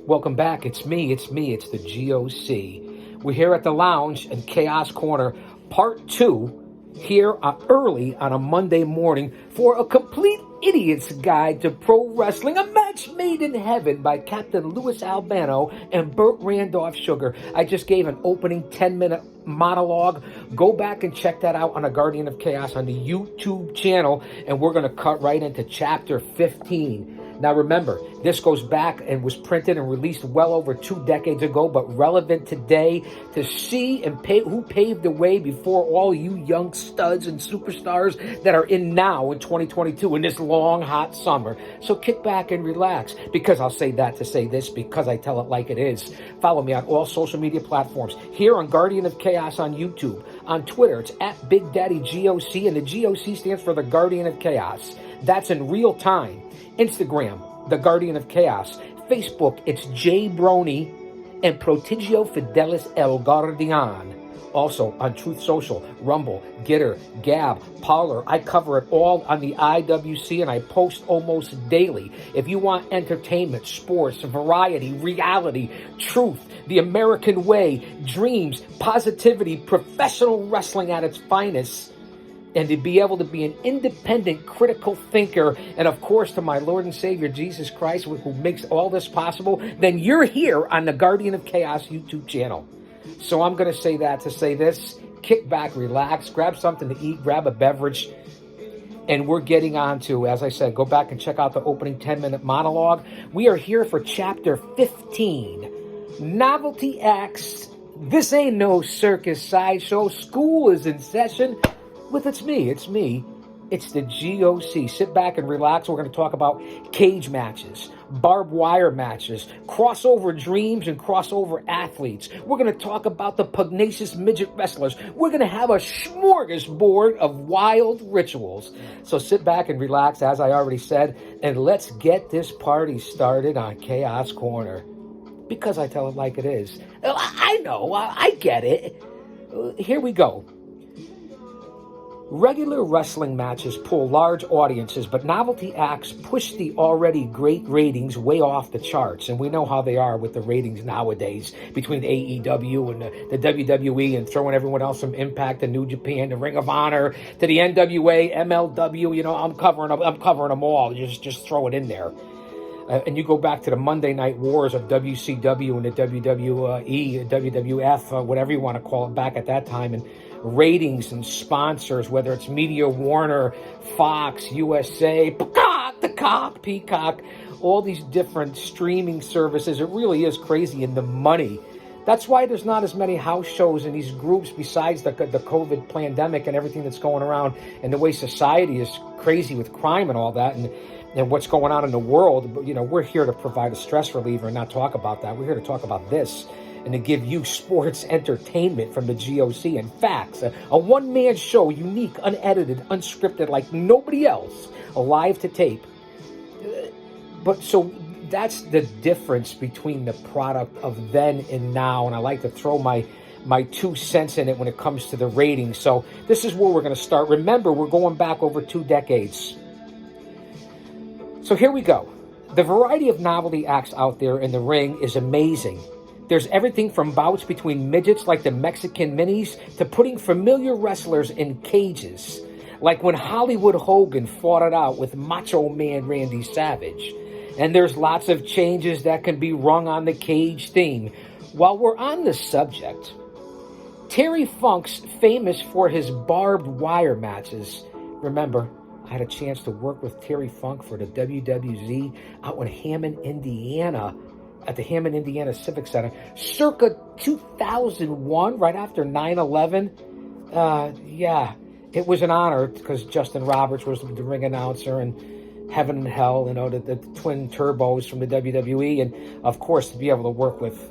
Welcome back. It's me. It's the GOC. We're here at the lounge in Chaos Corner, part 2, here early on a Monday morning for a complete idiot's guide to pro wrestling, a match made in heaven by Captain Louis Albano and Burt Randolph Sugar. I just gave an opening 10-minute monologue. Go back and check that out on a Guardian of Chaos on the YouTube channel, and we're going to cut right into chapter 15. Now remember, this goes back and was printed and released well over 2 decades ago, but relevant today to see and who paved the way before all you young studs and superstars that are in now in 2022 in this long, hot summer. So kick back and relax, because I'll say that to say this, because I tell it like it is. Follow me on all social media platforms, here on Guardian of Chaos on YouTube, on Twitter, it's at Big Daddy GOC, and the GOC stands for the Guardian of Chaos. That's in real time. Instagram, The Guardian of Chaos. Facebook, it's Jay Brony and Prodigio Fidelis El Guardian. Also on Truth Social, Rumble, Gitter, Gab, Parler. I cover it all on the IWC, and I post almost daily. If you want entertainment, sports, variety, reality, truth, the American way, dreams, positivity, professional wrestling at its finest, and to be able to be an independent, critical thinker, and of course to my Lord and Savior Jesus Christ, who makes all this possible, then you're here on the Guardian of Chaos YouTube channel. So I'm going to say that to say this. Kick back, relax, grab something to eat, grab a beverage, and we're getting on to, as I said, go back and check out the opening 10-minute monologue. We are here for chapter 15. Novelty acts. This ain't no circus sideshow. School is in session. With it's me, it's the GOC. Sit back and relax. We're going to talk about cage matches, barbed wire matches, crossover dreams, and crossover athletes. We're going to talk about the pugnacious midget wrestlers. We're going to have a smorgasbord of wild rituals. So sit back and relax, as I already said, and let's get this party started on Chaos Corner. Because I tell it like it is. I know, I get it. Here we go. Regular wrestling matches pull large audiences, but novelty acts push the already great ratings way off the charts. And we know how they are with the ratings nowadays between AEW and the WWE, and throwing everyone else from Impact to New Japan to Ring of Honor to the NWA, MLW. You know, I'm covering them all. Just throw it in there. And you go back to the Monday Night Wars of WCW and the WWE, WWF, whatever you want to call it, back at that time, and ratings and sponsors, whether it's Media Warner, Fox, USA, Peacock, all these different streaming services. It really is crazy, and the money. That's why there's not as many house shows in these groups, besides the COVID pandemic and everything that's going around, and the way society is crazy with crime and all that, and what's going on in the world. But, you know, we're here to provide a stress reliever and not talk about that. We're here to talk about this and to give you sports entertainment from the GOC and facts. A one-man show, unique, unedited, unscripted, like nobody else, live to tape. But so that's the difference between the product of then and now, and I like to throw my 2 cents in it when it comes to the ratings. So this is where we're going to start. Remember, we're going back over 2 decades. So here we go. The variety of novelty acts out there in the ring is amazing. There's everything from bouts between midgets like the Mexican Minis to putting familiar wrestlers in cages, like when Hollywood Hogan fought it out with Macho Man Randy Savage. And there's lots of changes that can be rung on the cage theme. While we're on the subject, Terry Funk's famous for his barbed wire matches. Remember, I had a chance to work with Terry Funk for the WWZ out in Hammond, Indiana, at the Hammond, Indiana Civic Center, circa 2001, right after 9/11. Yeah, it was an honor, because Justin Roberts was the ring announcer, and Heaven and Hell, you know, the twin turbos from the WWE, and of course to be able to work with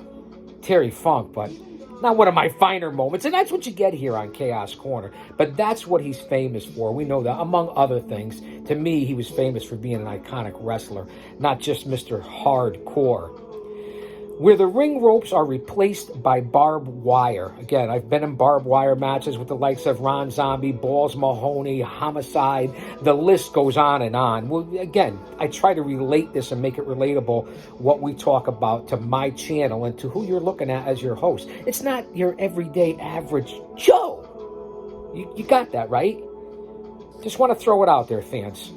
Terry Funk, but not one of my finer moments. And that's what you get here on Chaos Corner. But that's what he's famous for. We know that, among other things. To me, he was famous for being an iconic wrestler, not just Mr. Hardcore. where the ring ropes are replaced by barbed wire. Again, I've been in barbed wire matches with the likes of Ron Zombie, Balls Mahoney, Homicide. The list goes on and on. Well, again, I try to relate this and make it relatable, what we talk about, to my channel and to who you're looking at as your host. It's not your everyday average Joe. You got that, right? Just want to throw it out there, fans.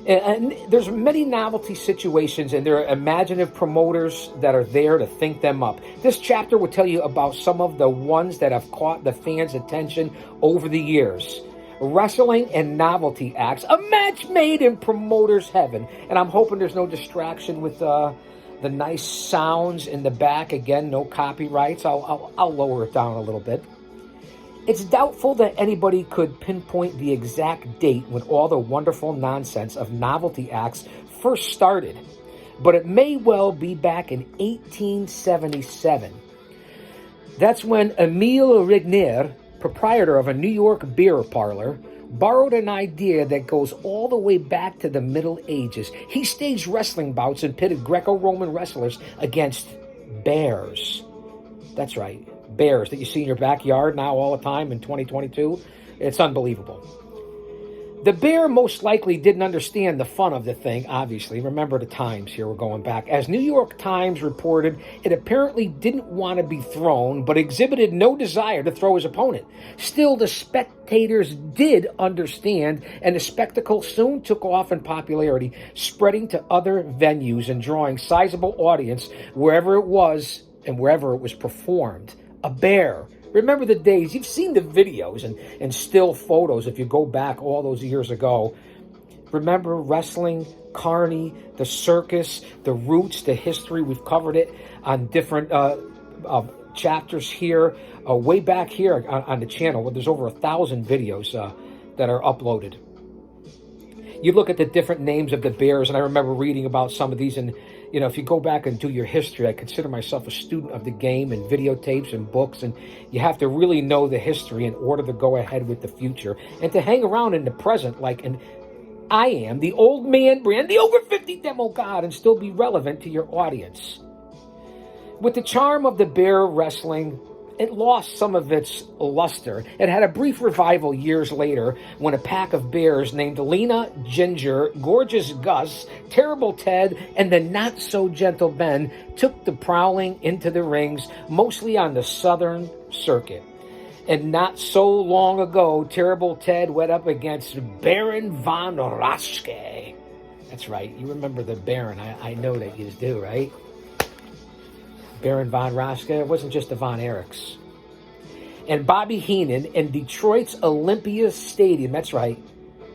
And there's many novelty situations, and there are imaginative promoters that are there to think them up. This chapter will tell you about some of the ones that have caught the fans' attention over the years. Wrestling and novelty acts, a match made in promoter's heaven. And I'm hoping there's no distraction with the nice sounds in the back. Again, no copyrights. I'll lower it down a little bit. It's doubtful that anybody could pinpoint the exact date when all the wonderful nonsense of novelty acts first started, but it may well be back in 1877. That's when Emile Regnier, proprietor of a New York beer parlor, borrowed an idea that goes all the way back to the Middle Ages. He staged wrestling bouts and pitted Greco-Roman wrestlers against bears. That's right. Bears that you see in your backyard now all the time in 2022. It's unbelievable. The bear most likely didn't understand the fun of the thing, obviously. Remember the times here, we're going back. As New York Times reported, it apparently didn't want to be thrown, but exhibited no desire to throw his opponent. Still, the spectators did understand, and the spectacle soon took off in popularity, spreading to other venues and drawing sizable audience wherever it was and wherever it was performed. A bear. Remember the days, you've seen the videos and still photos if you go back all those years ago. Remember wrestling, Carney, the circus, the roots, the history. We've covered it on different chapters here, way back here on the channel. There's over 1,000 videos that are uploaded. You look at the different names of the bears, and I remember reading about some of these, and you know, if you go back and do your history, I consider myself a student of the game and videotapes and books, and you have to really know the history in order to go ahead with the future and to hang around in the present like I am, the old man brand, the over 50 demo god, and still be relevant to your audience. With the charm of the bear wrestling, it lost some of its luster. It had a brief revival years later when a pack of bears named Lena, Ginger, Gorgeous Gus, Terrible Ted, and the Not-So-Gentle Ben took the prowling into the rings, mostly on the southern circuit. And not so long ago, Terrible Ted went up against Baron von Raschke. That's right, you remember the Baron. I know that you do, right? Baron von Raschke. It wasn't just the Von Erichs. And Bobby Heenan in Detroit's Olympia Stadium. That's right,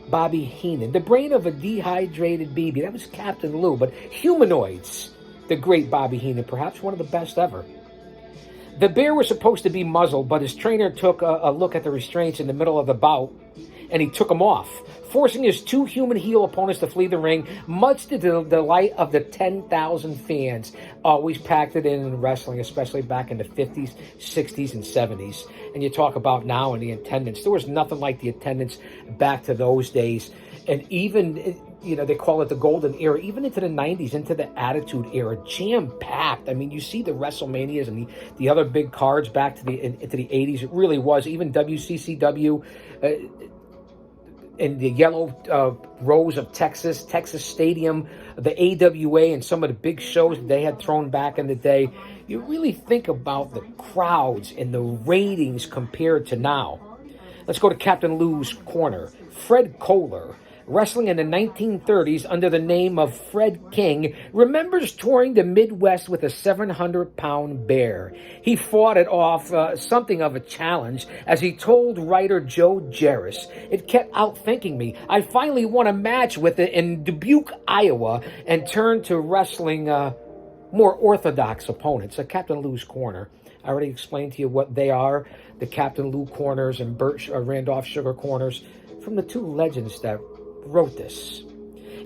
Bobby Heenan. The brain of a dehydrated baby. That was Captain Lou, but humanoids. The great Bobby Heenan, perhaps one of the best ever. The bear was supposed to be muzzled, but his trainer took a look at the restraints in the middle of the bout, and he took them off, forcing his two human heel opponents to flee the ring, much to the delight of the 10,000 fans. Always packed it in wrestling, especially back in the 50s, 60s, and 70s. And you talk about now in the attendance. There was nothing like the attendance back to those days. And even, you know, they call it the golden era, even into the 90s, into the Attitude Era, jam-packed. I mean, you see the WrestleManias and the other big cards back to into the 80s. It really was. Even WCCW, in the yellow rose of Texas Stadium, the AWA, and some of the big shows they had thrown back in the day. You really think about the crowds and the ratings compared to now. Let's go to Captain Lou's corner. Fred Kohler, wrestling in the 1930s under the name of Fred King, remembers touring the Midwest with a 700-pound bear. He fought it off something of a challenge, as he told writer Joe Jarris. It kept outthinking me. I finally won a match with it in Dubuque, Iowa, and turned to wrestling more orthodox opponents. Captain Lou's corner. I already explained to you what they are, the Captain Lou corners and Burt Randolph Sugar corners, from the two legends that wrote this.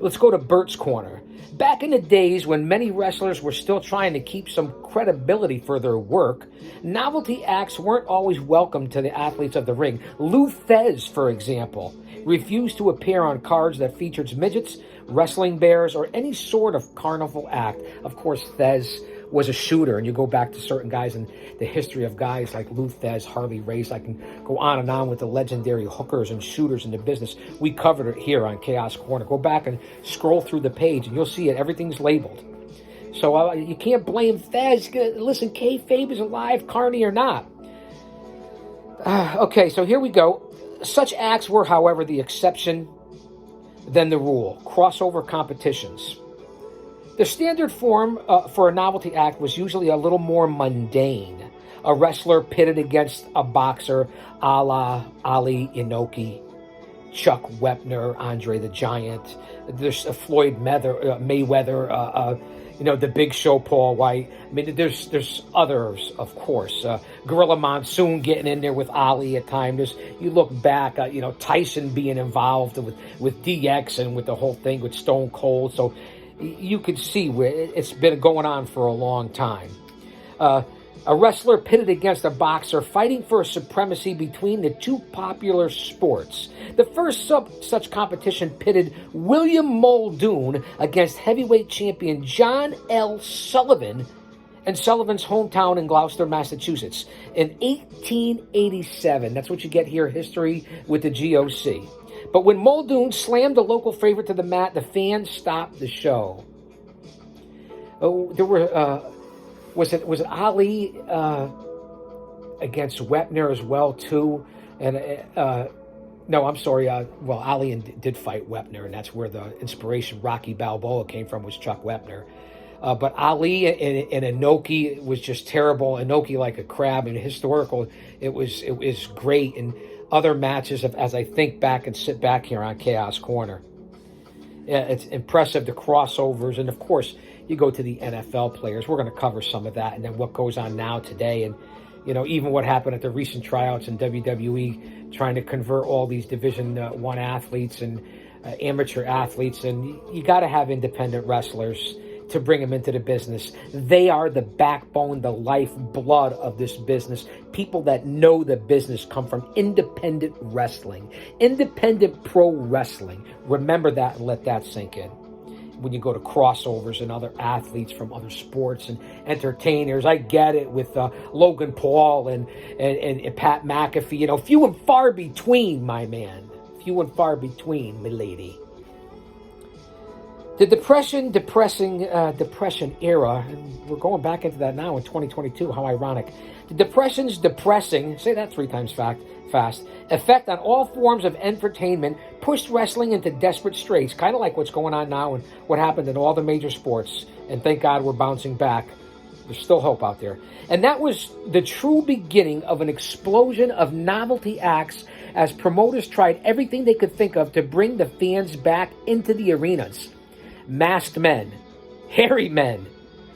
Let's go to Bert's corner. Back in the days when many wrestlers were still trying to keep some credibility for their work, novelty acts weren't always welcome to the athletes of the ring. Lou Thesz, for example, refused to appear on cards that featured midgets, wrestling bears, or any sort of carnival act. Of course, Thesz was a shooter, and you go back to certain guys and the history of guys like Lou Thesz, Harley Race. I can go on and on with the legendary hookers and shooters in the business. We covered it here on Chaos Corner. Go back and scroll through the page, and you'll see it. Everything's labeled. So you can't blame Thesz. Listen, kayfabe is alive, Carney or not. Okay, so here we go. Such acts were, however, the exception than the rule. Crossover competitions. The standard form for a novelty act was usually a little more mundane. A wrestler pitted against a boxer, a la Ali Inoki, Chuck Wepner, Andre the Giant. There's Floyd Mayweather, the Big Show, Paul White. I mean, there's others, of course. Gorilla Monsoon getting in there with Ali at times. You look back, Tyson being involved with DX and with the whole thing with Stone Cold. So you could see where it's been going on for a long time. A wrestler pitted against a boxer, fighting for supremacy between the two popular sports. The first such competition pitted William Muldoon against heavyweight champion John L. Sullivan in Sullivan's hometown in Gloucester, Massachusetts in 1887. That's what you get here, history with the GOC. But when Muldoon slammed the local favorite to the mat, the fans stopped the show. There were... Was it Ali against Wepner as well too? And no, I'm sorry. Ali did fight Wepner, and that's where the inspiration Rocky Balboa came from, was Chuck Wepner. But Ali and Inoki was just terrible. Inoki like a crab, and historical. It was great. And other matches, as I think back and sit back here on Chaos Corner, it's impressive, the crossovers, and of course. You go to the NFL players. We're going to cover some of that, and then what goes on now today, and even what happened at the recent tryouts in WWE, trying to convert all these Division I athletes and amateur athletes, and you got to have independent wrestlers to bring them into the business. They are the backbone, the lifeblood of this business. People that know the business come from independent wrestling, independent pro wrestling. Remember that and let that sink in. When you go to crossovers and other athletes from other sports and entertainers, I get it with Logan Paul and Pat McAfee. Few and far between, my man. Few and far between, milady. The depression era, and we're going back into that now in 2022. How ironic. The Depression's depressing, say that 3 times fast, effect on all forms of entertainment pushed wrestling into desperate straits, kind of like what's going on now and what happened in all the major sports. And thank God we're bouncing back. There's still hope out there. And that was the true beginning of an explosion of novelty acts as promoters tried everything they could think of to bring the fans back into the arenas. Masked men, hairy men,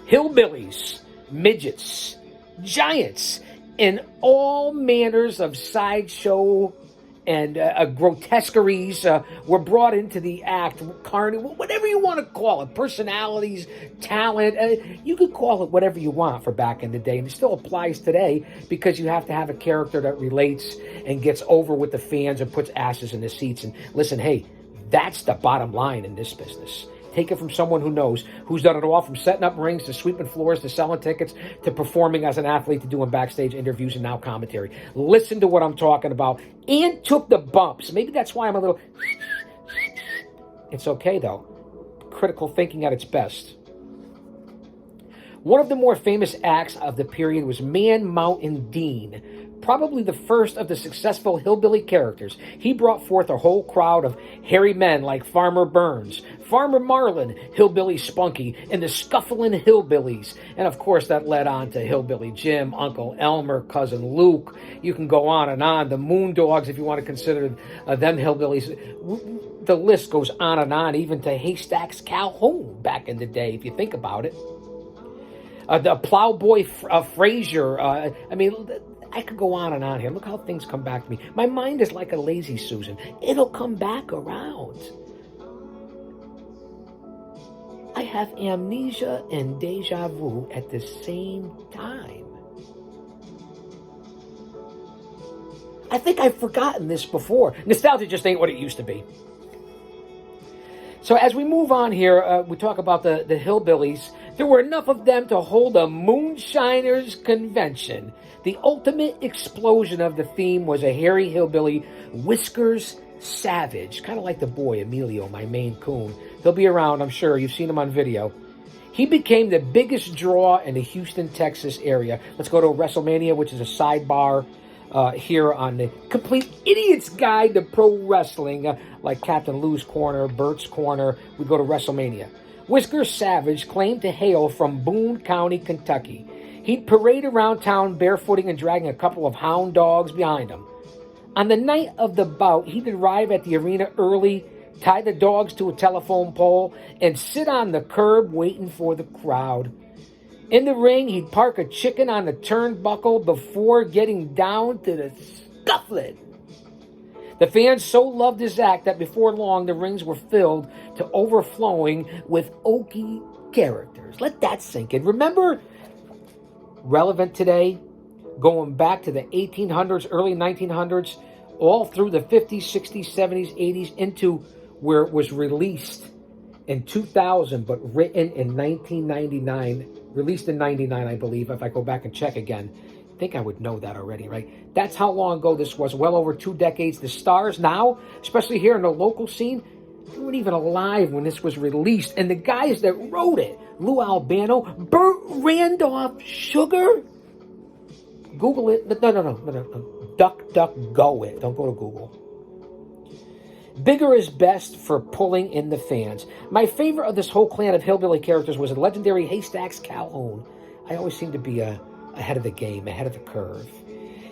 hillbillies, midgets, giants, and all manners of sideshow and grotesqueries were brought into the act. Carnival, whatever you want to call it, personalities, talent, you could call it whatever you want for back in the day, and it still applies today because you have to have a character that relates and gets over with the fans and puts asses in the seats. And listen, hey, that's the bottom line in this business. Take it from someone who knows, who's done it all, from setting up rings to sweeping floors to selling tickets to performing as an athlete to doing backstage interviews and now commentary. Listen to what I'm talking about and took the bumps. Maybe that's why I'm a little... It's okay, though. Critical thinking at its best. One of the more famous acts of the period was Man Mountain Dean, probably the first of the successful hillbilly characters. He brought forth a whole crowd of hairy men like Farmer Burns, Farmer Marlin, Hillbilly Spunky, and the Scufflin' Hillbillies. And of course that led on to Hillbilly Jim, Uncle Elmer, Cousin Luke. You can go on and on. The Moondogs, if you want to consider them hillbillies. The list goes on and on, even to Haystacks Calhoun back in the day, if you think about it. The Plowboy Frazier. I could go on and on here. Look how things come back to me. My mind is like a lazy Susan. It'll come back around. I have amnesia and deja vu at the same time. I think I've forgotten this before. Nostalgia just ain't what it used to be. So as we move on here, we talk about the hillbillies. There were enough of them to hold a moonshiners convention. The ultimate explosion of the theme was a hairy hillbilly, Whiskers Savage, kind of like the boy Emilio, my Maine Coon. He'll be around, I'm sure. You've seen him on video. He became the biggest draw in the Houston, Texas area. Let's go to WrestleMania, which is a sidebar here on the Complete Idiot's Guide to Pro Wrestling, like Captain Lou's Corner, Bert's Corner. We go to WrestleMania. Whisker Savage claimed to hail from Boone County, Kentucky. He'd parade around town barefooting and dragging a couple of hound dogs behind him. On the night of the bout, he'd arrive at the arena early, tie the dogs to a telephone pole, and sit on the curb waiting for the crowd. In the ring, he'd park a chicken on the turnbuckle before getting down to the scuffling. The fans so loved his act that before long, the rings were filled to overflowing with Okie characters. Let that sink in. Remember, relevant today, going back to the 1800s, early 1900s, all through the 50s, 60s, 70s, 80s, into where it was released in 2000, but written in 1999, released in 99, I believe, if I go back and check again. I think I would know that already, right? That's how long ago this was, well over 2 decades. The stars now, especially here in the local scene, they weren't even alive when this was released. And the guys that wrote it, Lou Albano, Burt Randolph Sugar, Google it. No. Duck, go it. Don't go to Google. Bigger is best for pulling in the fans. My favorite of this whole clan of hillbilly characters was the legendary Haystacks Calhoun. I always seem to be ahead of the game, ahead of the curve.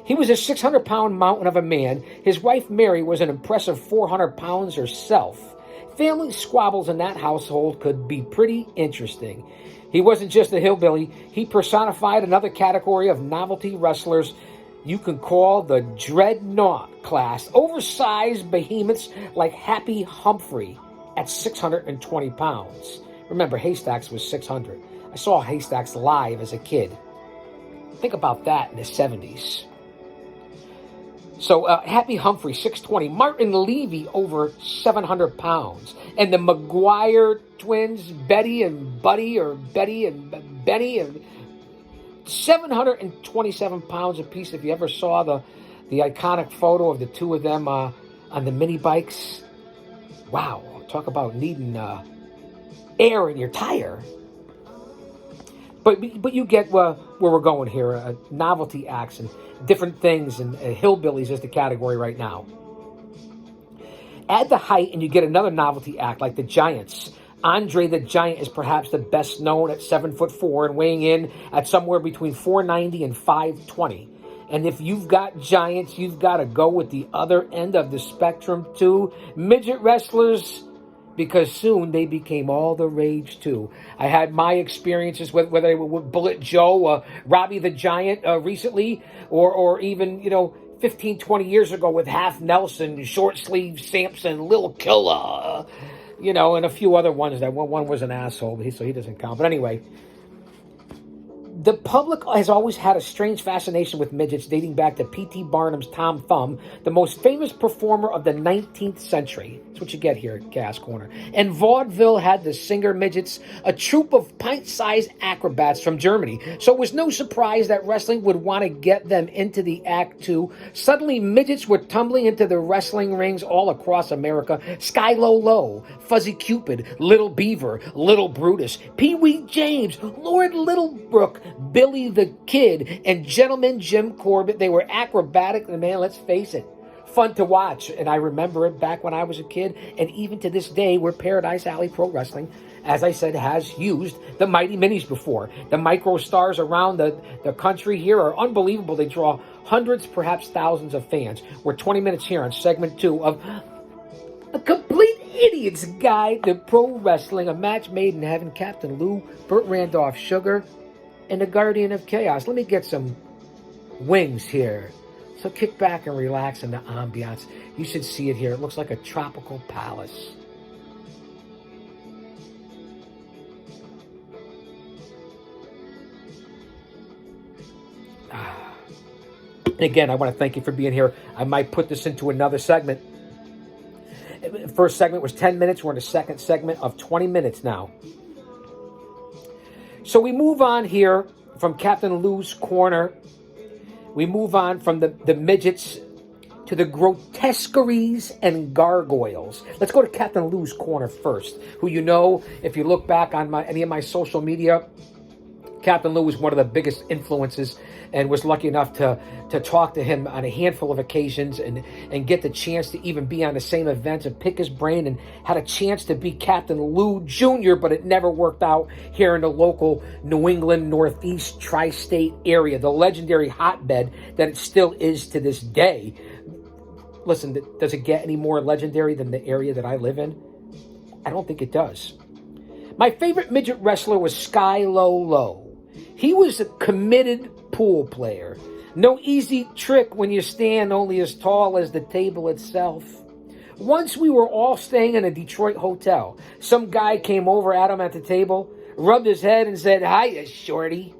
He was a 600-pound mountain of a man. His wife, Mary, was an impressive 400 pounds herself. Family squabbles in that household could be pretty interesting. He wasn't just a hillbilly. He personified another category of novelty wrestlers you can call the Dreadnought class. Oversized behemoths like Happy Humphrey at 620 pounds. Remember, Haystacks was 600. I saw Haystacks live as a kid. Think about that in the 70s. So Happy Humphrey, 620. Martin Levy, over 700 pounds. And the McGuire twins, Betty and Buddy, or Betty and Benny, and 727 pounds apiece. If you ever saw the iconic photo of the two of them on the mini bikes. Wow, talk about needing air in your tire. But you get where we're going here. Novelty acts and different things, and hillbillies is the category right now. Add the height and you get another novelty act like the Giants. Andre the Giant is perhaps the best known at 7'4" and weighing in at somewhere between 490 and 520. And if you've got giants, you've got to go with the other end of the spectrum too. Midget wrestlers, because soon they became all the rage too. I had my experiences with whether they were with Bullet Joe, Robbie the Giant recently, or even, 15, 20 years ago with Half Nelson, Short Sleeve Samson, Lil Killer, and a few other ones. That one was an asshole, so he doesn't count. But anyway, the public has always had a strange fascination with midgets dating back to P.T. Barnum's Tom Thumb, the most famous performer of the 19th century. That's what you get here at Chaos Corner. And vaudeville had the Singer Midgets, a troupe of pint-sized acrobats from Germany. So it was no surprise that wrestling would want to get them into the act too. Suddenly, midgets were tumbling into the wrestling rings all across America. Skylo Low, Fuzzy Cupid, Little Beaver, Little Brutus, Pee-wee James, Lord Littlebrook, Billy the Kid, and Gentleman Jim Corbett. They were acrobatic, and man, let's face it, fun to watch. And I remember it back when I was a kid, and even to this day, where Paradise Alley Pro Wrestling, as I said, has used the Mighty Minis before. The micro stars around the country here are unbelievable. They draw hundreds, perhaps thousands of fans. We're 20 minutes here on segment 2 of A Complete Idiot's Guide to Pro Wrestling, a match made in heaven. Captain Lou, Burt Randolph Sugar, and the Guardian of Chaos. Let me get some wings here. So kick back and relax in the ambiance. You should see it here. It looks like a tropical palace. And again, I want to thank you for being here. I might put this into another segment. First segment was 10 minutes. We're in the second segment of 20 minutes now. So we move on here from Captain Lou's corner. We move on from the midgets to the grotesqueries and gargoyles. Let's go to Captain Lou's corner first, who you know, if you look back on any of my social media, Captain Lou was one of the biggest influences, and was lucky enough to talk to him on a handful of occasions and get the chance to even be on the same events and pick his brain, and had a chance to be Captain Lou Jr., but it never worked out here in the local New England, Northeast, tri-state area, the legendary hotbed that it still is to this day. Listen, does it get any more legendary than the area that I live in? I don't think it does. My favorite midget wrestler was Sky Low. He was a committed pool player. No easy trick when you stand only as tall as the table itself. Once we were all staying in a Detroit hotel. Some guy came over at him at the table, rubbed his head and said, "Hiya, shorty."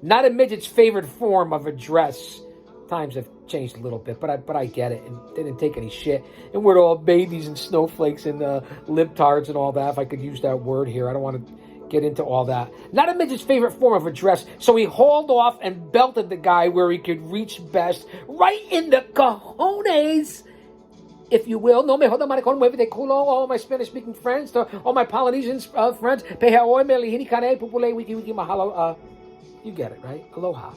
Not a midget's favorite form of address. Times have changed a little bit, but I get it, and they didn't take any shit. And we're all babies and snowflakes and libtards and all that, if I could use that word here. I don't want to get into all that. Not a midget's favorite form of address, so he hauled off and belted the guy where he could reach best, right in the cojones, if you will. No me joda maricón, muévete culo, all my Spanish-speaking friends, to all my Polynesian friends. Pehe oi me lihini kane, pupule, wiki wiki mahalo. You get it, right? Aloha.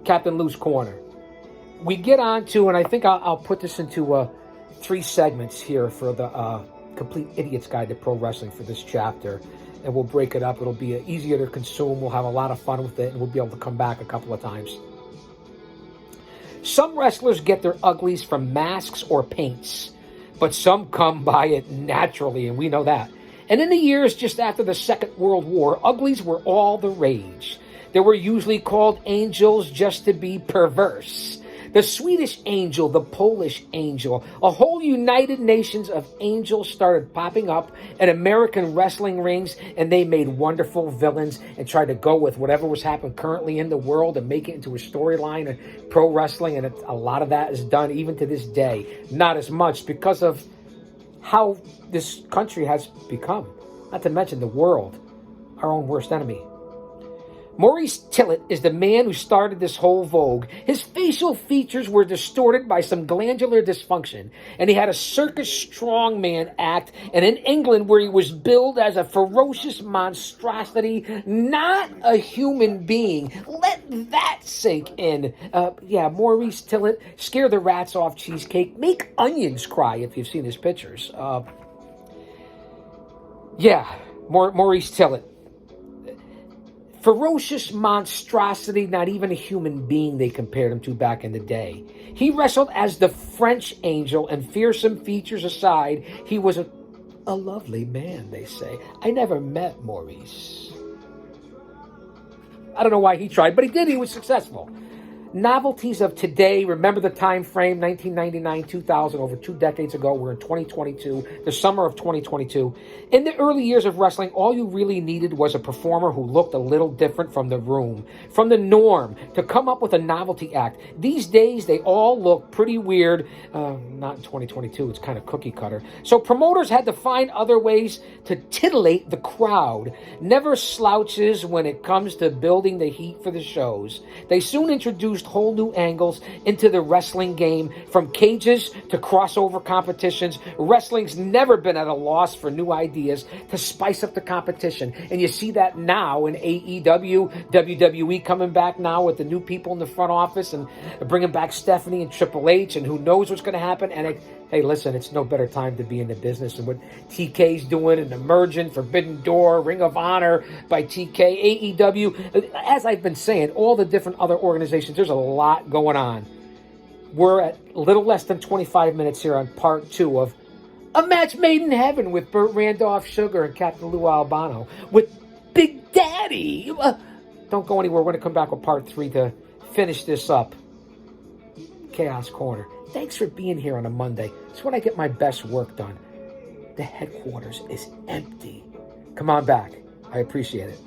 Captain Lou's corner. We get on to, and I think I'll put this into 3 segments here for the Complete Idiot's Guide to Pro Wrestling for this chapter, and we'll break it up. It'll be easier to consume. We'll have a lot of fun with it, and we'll be able to come back a couple of times. Some wrestlers get their uglies from masks or paints, but some come by it naturally, and we know that. And in the years just after the Second World War, uglies were all the rage. They were usually called angels just to be perverse. The Swedish angel, the Polish angel, a whole United Nations of angels started popping up in American wrestling rings, and they made wonderful villains and tried to go with whatever was happening currently in the world and make it into a storyline in pro wrestling, and a lot of that is done even to this day. Not as much because of how this country has become, not to mention the world, our own worst enemy. Maurice Tillett is the man who started this whole vogue. His facial features were distorted by some glandular dysfunction, and he had a circus strongman act, and in England where he was billed as a ferocious monstrosity, not a human being. Let that sink in. Maurice Tillett, scare the rats off cheesecake, make onions cry if you've seen his pictures. Maurice Tillett. Ferocious monstrosity, not even a human being they compared him to back in the day. He wrestled as the French angel, and fearsome features aside, he was a lovely man, they say. I never met Maurice. I don't know why he tried, but he did. He was successful. Novelties of today, remember the time frame, 1999, 2000, over 2 decades ago. We're in 2022, the summer of 2022. In the early years of wrestling, all you really needed was a performer who looked a little different from the room, from the norm, to come up with a novelty act. These days, they all look pretty weird. Not in 2022, it's kind of cookie cutter. So promoters had to find other ways to titillate the crowd. Never slouches when it comes to building the heat for the shows. They soon introduced whole new angles into the wrestling game, from cages to crossover competitions. Wrestling's never been at a loss for new ideas to spice up the competition, and you see that now in AEW, WWE coming back now with the new people in the front office and bringing back Stephanie and Triple H, and who knows what's going to happen. And hey, listen, it's no better time to be in the business, and what TK's doing, and Emergent, Forbidden Door, Ring of Honor by TK, AEW. As I've been saying, all the different other organizations, there's a lot going on. We're at a little less than 25 minutes here on part 2 of A Match Made in Heaven with Burt Randolph Sugar and Captain Lou Albano with Big Daddy. Don't go anywhere. We're going to come back with part 3 to finish this up. Chaos Corner. Thanks for being here on a Monday. It's when I get my best work done. The headquarters is empty. Come on back. I appreciate it.